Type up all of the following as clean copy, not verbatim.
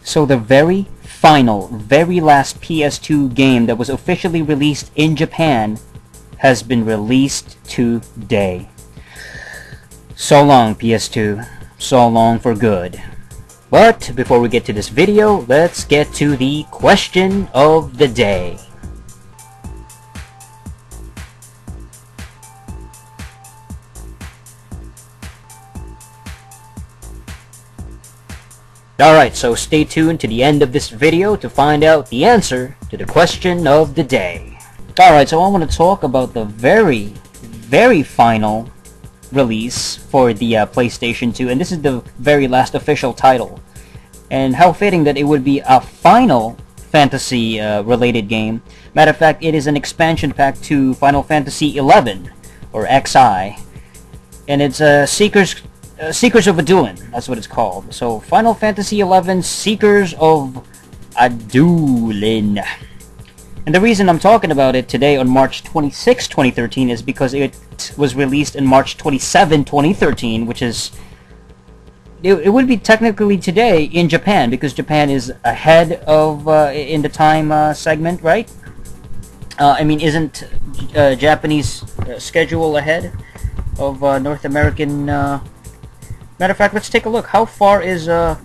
So the very final, very last PS2 game that was officially released in Japan has been released today. So long, PS2. So long for good. But before we get to this video, let's get to the question of the day. Alright, so stay tuned to the end of this video to find out the answer to the question of the day. Alright, so I want to talk about the very, very final release for the PlayStation 2, and this is the very last official title. And how fitting that it would be a Final Fantasy related game. Matter of fact, it is an expansion pack to Final Fantasy XI, or XI. And it's Seekers of Adoulin, that's what it's called. So, Final Fantasy XI Seekers of Adoulin. And the reason I'm talking about it today on March 26, 2013 is because it was released in March 27, 2013, which is... It would be technically today in Japan, because Japan is ahead of, in the time segment, right? I mean, isn't Japanese schedule ahead of North American... Matter of fact, let's take a look. How far is the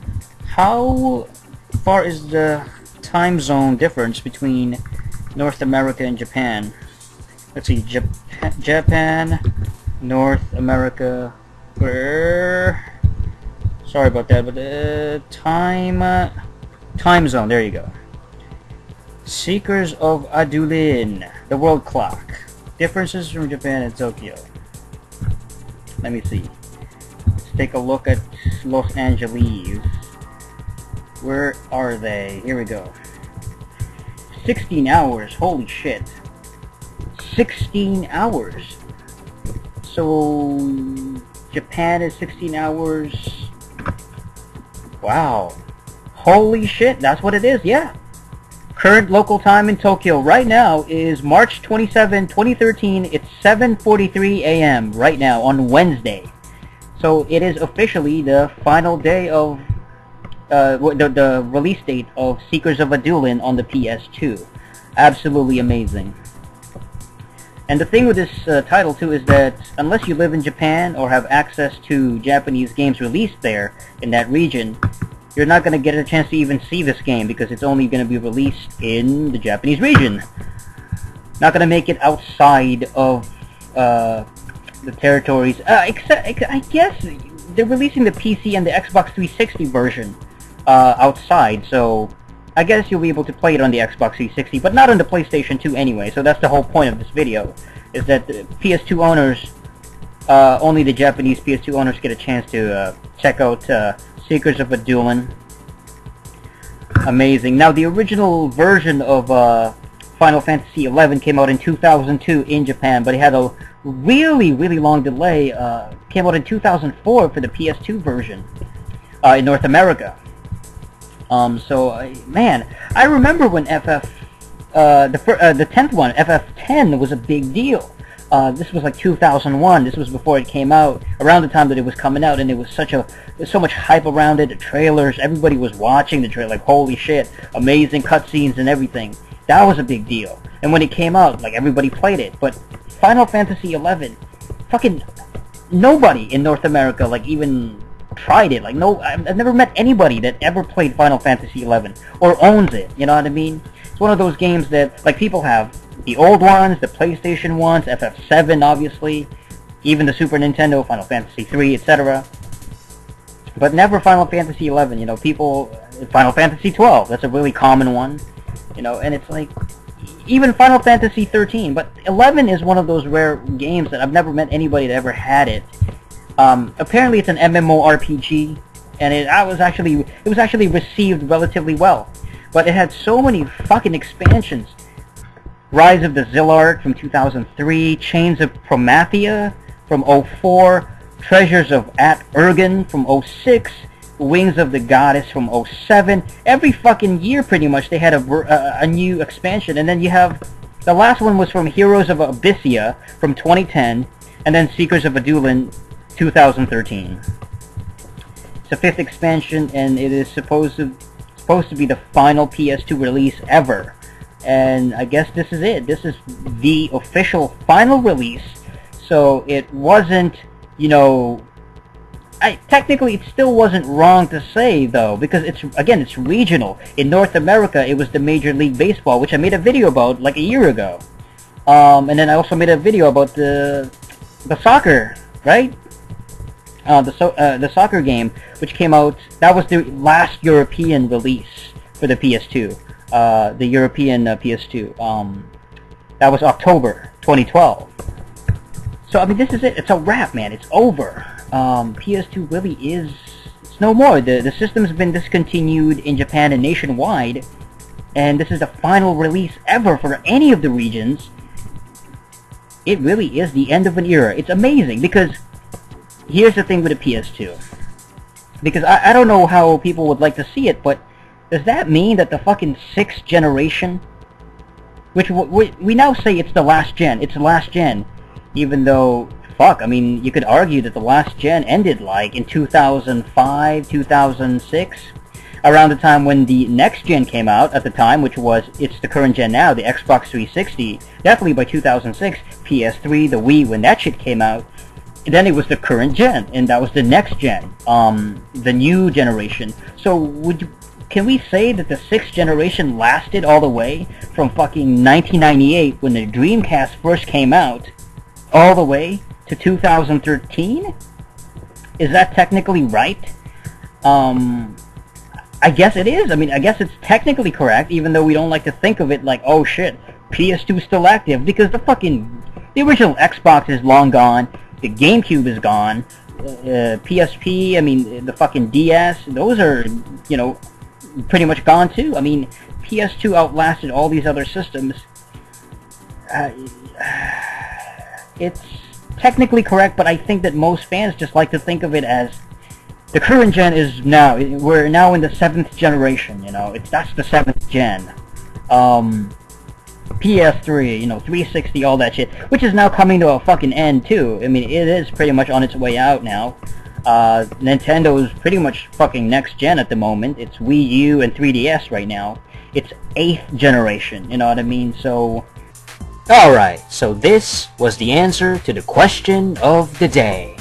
time zone difference between North America and Japan? Let's see, Japan, North America, sorry about that, but time zone, there you go. Seekers of Adoulin, the world clock. Differences from Japan and Tokyo. Let me see. Let's take a look at Los Angeles. Where are they? Here we go. 16 hours, holy shit. 16 hours. So, Japan is 16 hours. Wow. Holy shit, that's what it is, yeah. Current local time in Tokyo right now is March 27, 2013. It's 7:43 a.m. right now on Wednesday. So, it is officially the final day of the release date of Seekers of Adoulin on the PS2. Absolutely amazing. And the thing with this title too is that unless you live in Japan or have access to Japanese games released there in that region, you're not going to get a chance to even see this game because it's only going to be released in the Japanese region. Not going to make it outside of the territories. Except, I guess they're releasing the PC and the Xbox 360 version outside, so I guess you'll be able to play it on the Xbox 360, but not on the PlayStation 2 anyway, so that's the whole point of this video, is that the PS2 owners, only the Japanese PS2 owners get a chance to check out Seekers of Adoulin. Amazing. Now, the original version of Final Fantasy XI came out in 2002 in Japan, but it had a really, really long delay. Came out in 2004 for the PS2 version in North America. Man, I remember when the 10th one, FF10, was a big deal. This was like 2001. This was before it came out, around the time that it was coming out, and it was so much hype around it. The trailers, everybody was watching the trailer, like holy shit, amazing cutscenes and everything. That was a big deal. And when it came out, like everybody played it. But Final Fantasy XI, fucking nobody in North America, like even tried it. Like no, I've never met anybody that ever played Final Fantasy XI or owns it. You know what I mean? It's one of those games that like people have the old ones, the PlayStation ones, FF7 obviously, even the Super Nintendo, Final Fantasy 3, etc. But never Final Fantasy XI. You know, people Final Fantasy 12. That's a really common one. You know, and it's like even Final Fantasy 13. But 11 is one of those rare games that I've never met anybody that ever had it. Apparently it's an MMORPG, and it was actually received relatively well, but it had so many fucking expansions. Rise of the Zillard from 2003, Chains of Promathia from 2004, Treasures of At Urgen from 2006, Wings of the Goddess from 2007. Every fucking year pretty much they had a new expansion, and then you have the last one was from Heroes of Abyssia from 2010, and then Seekers of Adoulin 2013. It's the 5th expansion, and it is supposed supposed to be the final PS2 release ever. And I guess this is it. This is the official final release. So it wasn't, you know... technically, it still wasn't wrong to say, though, because it's regional. In North America, it was the Major League Baseball, which I made a video about like a year ago. And then I also made a video about the soccer, right? The soccer game, which came out. That was the last European release for the PS2. The European PS2. That was October 2012. So I mean, this is it. It's a wrap, man. It's over. PS2 really is... It's no more. The system's been discontinued in Japan and nationwide, and this is the final release ever for any of the regions. It really is the end of an era. It's amazing, because here's the thing with the PS2. Because I don't know how people would like to see it, but does that mean that the fucking 6th generation, which we now say it's the last gen, it's the last gen, even though... Fuck, I mean, you could argue that the last gen ended, like, in 2005, 2006, around the time when the next gen came out at the time, which was, it's the current gen now, the Xbox 360, definitely by 2006, PS3, the Wii, when that shit came out, then it was the current gen, and that was the next gen, the new generation. So, can we say that the 6th generation lasted all the way from fucking 1998, when the Dreamcast first came out, all the way to 2013? Is that technically right? I guess it is. I mean, I guess it's technically correct, even though we don't like to think of it like, oh shit, PS2 is still active, because the original Xbox is long gone, the GameCube is gone, PSP, I mean, the fucking DS, those are, you know, pretty much gone too. I mean, PS2 outlasted all these other systems. It's technically correct, but I think that most fans just like to think of it as the current gen is now, we're now in the 7th generation, you know, that's the 7th gen. PS3, you know, 360, all that shit, which is now coming to a fucking end too. I mean, it is pretty much on its way out now. Nintendo is pretty much fucking next gen at the moment. It's Wii U and 3DS right now. It's 8th generation, you know what I mean? So... Alright, so this was the answer to the question of the day.